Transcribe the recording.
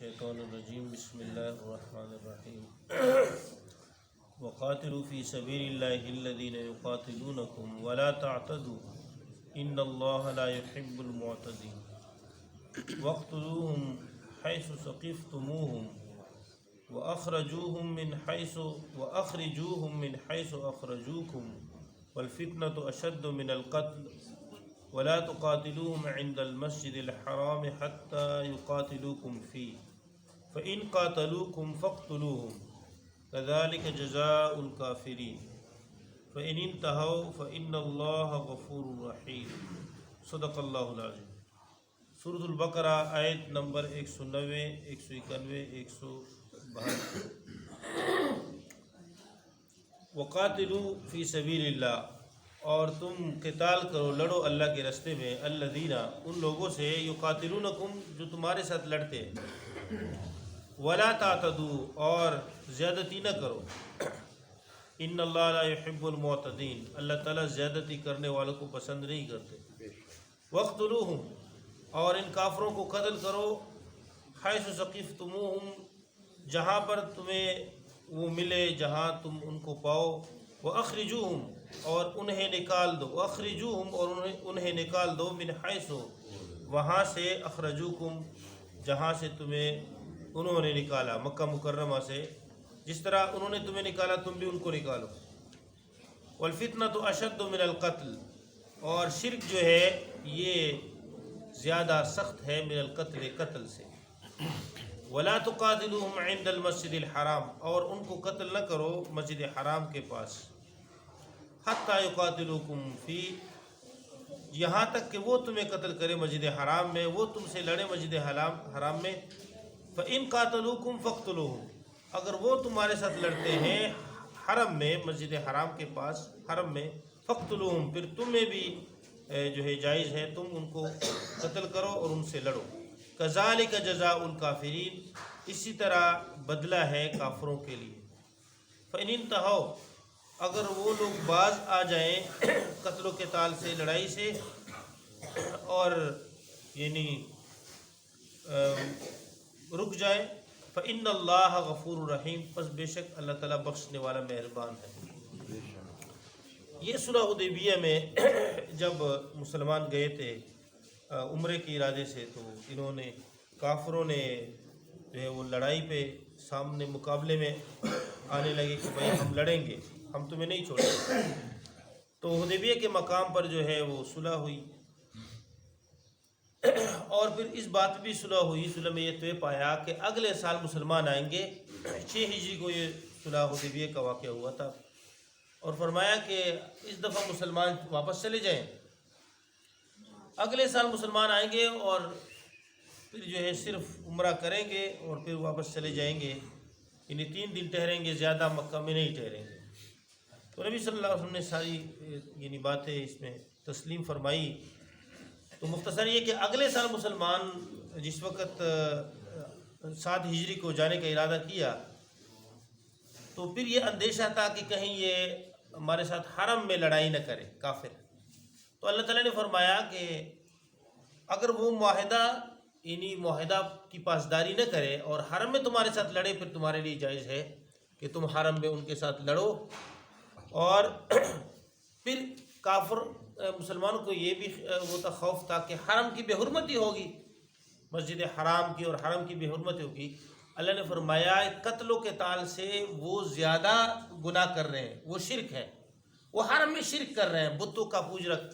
الشیطان الرجیم بسم اللہ الرحمن الرحیم وقاتلوا فی سبیل اللہ الذین یقاتلونکم ولا تعتدوا ان اللہ لا يحب المعتدین واقتلوہم حیث ثقفتموہم واخرجوہم من حیث اخرجوکم والفتنة اشد من القتل ولا تقاتلوهم عند المسجد الحرام حتى يقاتلوكم فيه فإن قاتلوكم فاقتلوهم كذلك جزاء الكافرين فإن انتهوا فإن الله غفور رحيم صدق اللہ العظیم۔ سورۃ البقرہ آیت نمبر 190 191 162۔ وقاتلوا فی سبیل اللہ، اور تم قتال کرو، لڑو اللہ کے راستے میں، الذین، ان لوگوں سے، یقاتلونکم، جو تمہارے ساتھ لڑتے ہیں، ولا تعتدوا، اور زیادتی نہ کرو، ان اللہ لا يحب المعتدین، اللہ تعالیٰ زیادتی کرنے والوں کو پسند نہیں کرتے، واقتلوہم، اور ان کافروں کو قتل کرو، حیث ثقفتموہم، جہاں پر تمہیں وہ ملے، جہاں تم ان کو پاؤ، واخرجوہم، اور انہیں نکال دو، واخرجوہم، اور انہیں نکال دو، من حیث، وہاں سے، اخرجوکم، جہاں سے تمہیں انہوں نے نکالا، مکہ مکرمہ سے، جس طرح انہوں نے تمہیں نکالا تم بھی ان کو نکالو، والفتنة اشد من القتل، اور شرک جو ہے یہ زیادہ سخت ہے، من القتل، قتل سے، ولا تقاتلوہم عند المسجد الحرام، اور ان کو قتل نہ کرو مسجد حرام کے پاس، حتی یقاتلوکم فی، یہاں تک کہ وہ تمہیں قتل کرے مسجد حرام میں، وہ تم سے لڑے مسجد حرام میں، فإن قاتلوکم فاقتلوہم، اگر وہ تمہارے ساتھ لڑتے ہیں حرم میں، مسجد حرام کے پاس، حرم میں، فاقتلوہم، پھر تمہیں بھی جو ہے جائز ہے تم ان کو قتل کرو اور ان سے لڑو، کذالک جزاء الکافرین، اسی طرح بدلہ ہے کافروں کے لیے، فإن انتہوا، اگر وہ لوگ باز آ جائیں قتل و قتال سے، لڑائی سے، اور یعنی رک جائیں، فإن اللہ غفور رحیم، پس بے شک اللہ تعالیٰ بخشنے والا مہربان ہے۔ یہ صلح حدیبیہ میں جب مسلمان گئے تھے عمرے کے ارادے سے، تو انہوں نے، کافروں نے جو ہے وہ لڑائی پہ سامنے مقابلے میں آنے لگے کہ بھائی ہم لڑیں گے، ہم تمہیں نہیں چھوڑیں گے، تو حدیبیہ کے مقام پر جو ہے وہ صلح ہوئی، اور پھر اس بات بھی صلح ہوئی، صلح میں یہ طے پایا کہ اگلے سال مسلمان آئیں گے، 6 ہجری کو یہ صلح حدیبیہ کا واقعہ ہوا تھا، اور فرمایا کہ اس دفعہ مسلمان واپس چلے جائیں، اگلے سال مسلمان آئیں گے اور پھر جو ہے صرف عمرہ کریں گے اور پھر واپس چلے جائیں گے، یعنی 3 دن ٹھہریں گے، زیادہ مکہ میں نہیں ٹھہریں گے۔ تو نبی صلی اللہ علیہ وسلم نے ساری یعنی باتیں اس میں تسلیم فرمائی۔ تو مختصر یہ کہ اگلے سال مسلمان جس وقت 7 ہجری کو جانے کا ارادہ کیا، تو پھر یہ اندیشہ تھا کہ کہیں یہ ہمارے ساتھ حرم میں لڑائی نہ کرے کافر، تو اللہ تعالیٰ نے فرمایا کہ اگر وہ معاہدہ یعنی معاہدہ کی پاسداری نہ کرے اور حرم میں تمہارے ساتھ لڑے، پھر تمہارے لیے جائز ہے کہ تم حرم میں ان کے ساتھ لڑو، اور پھر کافر مسلمانوں کو یہ بھی وہ خوف تھا کہ حرم کی بے حرمتی ہوگی، مسجد حرام کی اور حرم کی بے حرمتی ہوگی۔ اللہ نے فرمایا قتل و قتال سے وہ زیادہ گناہ کر رہے ہیں، وہ شرک ہے، وہ حرم میں شرک کر رہے ہیں، بتوں کا پوجا کر